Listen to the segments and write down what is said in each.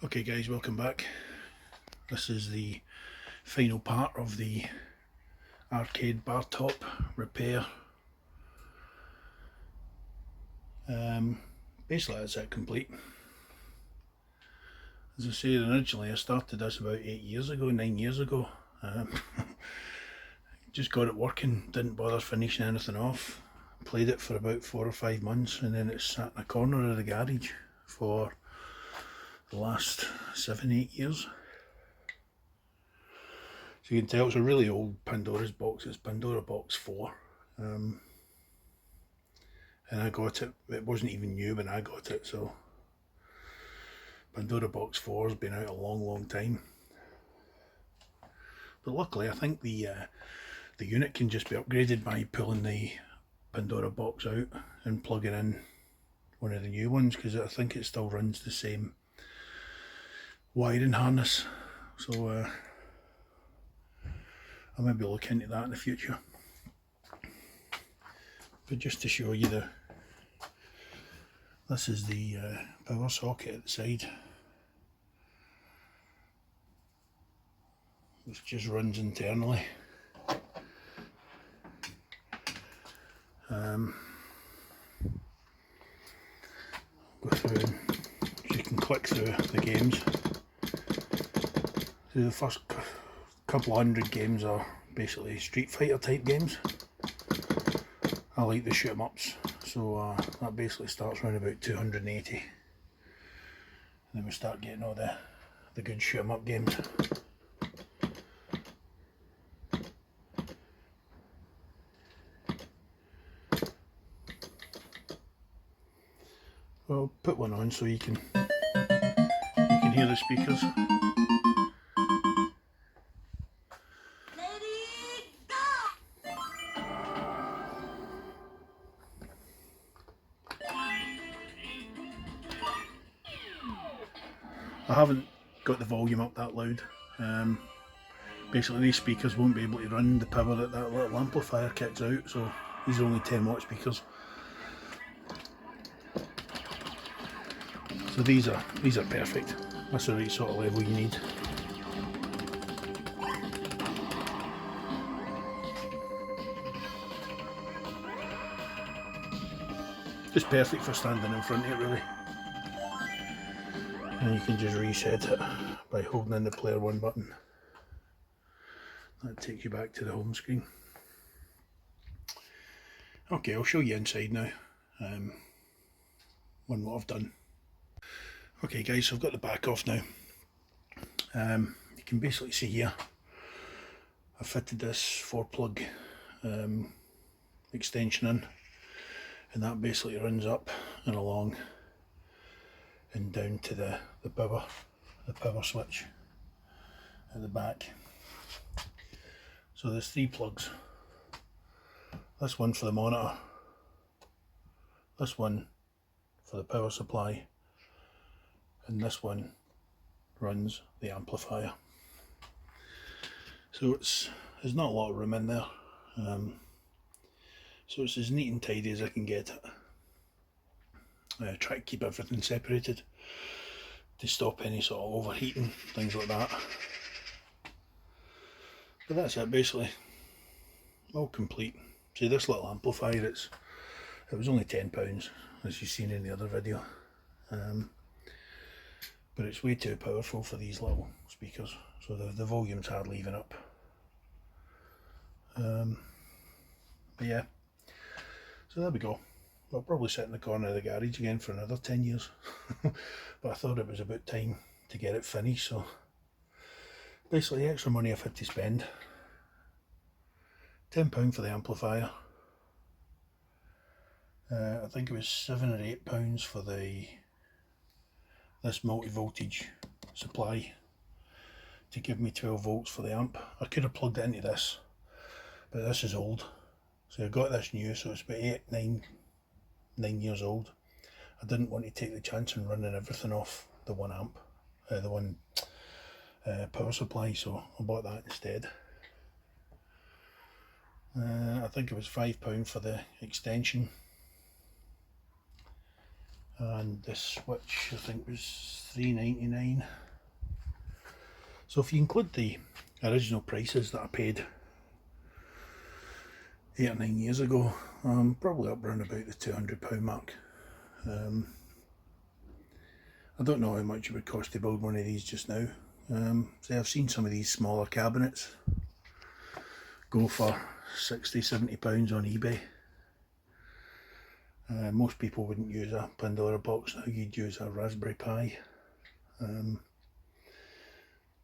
Okay guys, welcome back. This is the final part of the arcade bar top repair. Basically that's it complete. As I said, originally I started this about 9 years ago. Just got it working, didn't bother finishing anything off. Played it for about 4 or 5 months and then it sat in a corner of the garage for the last 7-8 years. So you can tell it's a really old Pandora's box. It's Pandora box 4. And I got it, it wasn't even new when I got it, so Pandora box 4 has been out a long time. But luckily I think the unit can just be upgraded by pulling the Pandora box out and plugging in one of the new ones, because I think it still runs the same wiring harness. So I might be looking into that in the future. But just to show you, this is the power socket at the side, which just runs internally. Go through and you can click through the games. So the first couple of hundred games are basically Street Fighter type games. I like the shoot 'em ups, so that basically starts around about 280. And then we start getting all the good shoot 'em up games. I'll put one on so you can hear the speakers. I haven't got the volume up that loud. Basically these speakers won't be able to run the power that little amplifier kicks out, so these are only 10 watt speakers. So these are perfect. That's the right sort of level you need. Just perfect for standing in front of it, really. And you can just reset it by holding in the player 1 button. That takes you back to the home screen. Okay, I'll show you inside now, what I've done. Okay guys, so I've got the back off now. You can basically see here, I fitted this 4-plug extension in, and that basically runs up and along and down to the power switch at the back. So there's 3 plugs. This one for the monitor, this one for the power supply, and this one runs the amplifier. So there's not a lot of room in there, so it's as neat and tidy as I can get it. I try to keep everything separated to stop any sort of overheating, things like that. But that's it basically, all complete. See, this little amplifier, it was only £10, as you've seen in the other video. But it's way too powerful for these little speakers, so the volume's hardly even up. But yeah, so there we go. I'll probably sit in the corner of the garage again for another 10 years. But I thought it was about time to get it finished, so basically the extra money I've had to spend. £10 for the amplifier. I think it was £7 or £8 for this multi-voltage supply to give me 12 volts for the amp. I could have plugged it into this, but this is old. So I got this new, so it's about 9 years old. I didn't want to take the chance on running everything off the one amp, the one power supply, so I bought that instead. I think it was £5 for the extension. and this switch I think was £3.99. So if you include the original prices that I paid 8 or 9 years ago, I'm probably up around about the £200 mark. I don't know how much it would cost to build one of these just now. See, I've seen some of these smaller cabinets go for £60–70 on eBay. Most people wouldn't use a Pandora box now, you'd use a Raspberry Pi.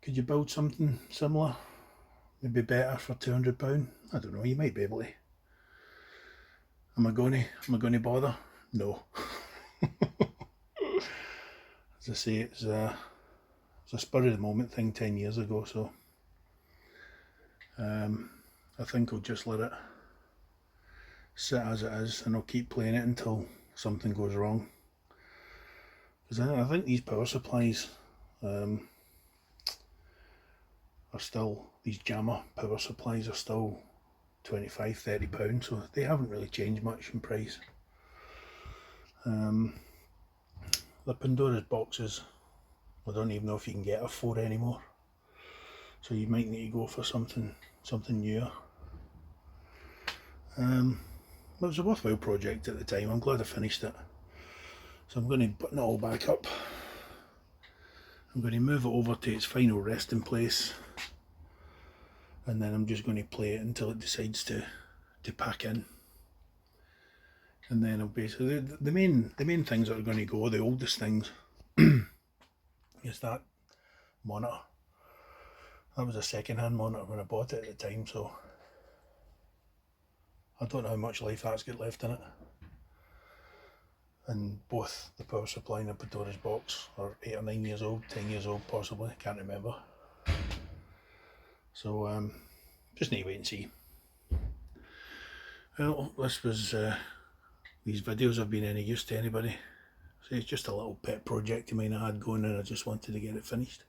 Could you build something similar, maybe better for £200? I don't know, you might be able to. Am I going to bother? No. As I say, it's a spur of the moment thing 10 years ago, so I think I'll just let it sit as it is, and I'll keep playing it until something goes wrong. Because I think these power supplies are still, these JAMA power supplies are still £25–30, so they haven't really changed much in price. The Pandora's boxes, I don't even know if you can get a 4 anymore, so you might need to go for something newer. It was a worthwhile project at the time. I'm glad I finished it. So I'm going to button it all back up. I'm going to move it over to its final resting place, and then I'm just going to play it until it decides to pack in. And then I'll basically, the main things that are going to go, the oldest things, is that monitor. That was a second-hand monitor when I bought it at the time, so I don't know how much life that's got left in it. And both the power supply and the Pandora's box are 8 or 9 years old, 10 years old possibly, can't remember. So just need to wait and see. Well, this was, these videos have been any use to anybody. So it's just a little pet project of mine I had going, and I just wanted to get it finished.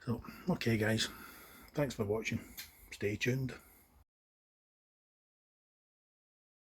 So, okay guys, thanks for watching, stay tuned.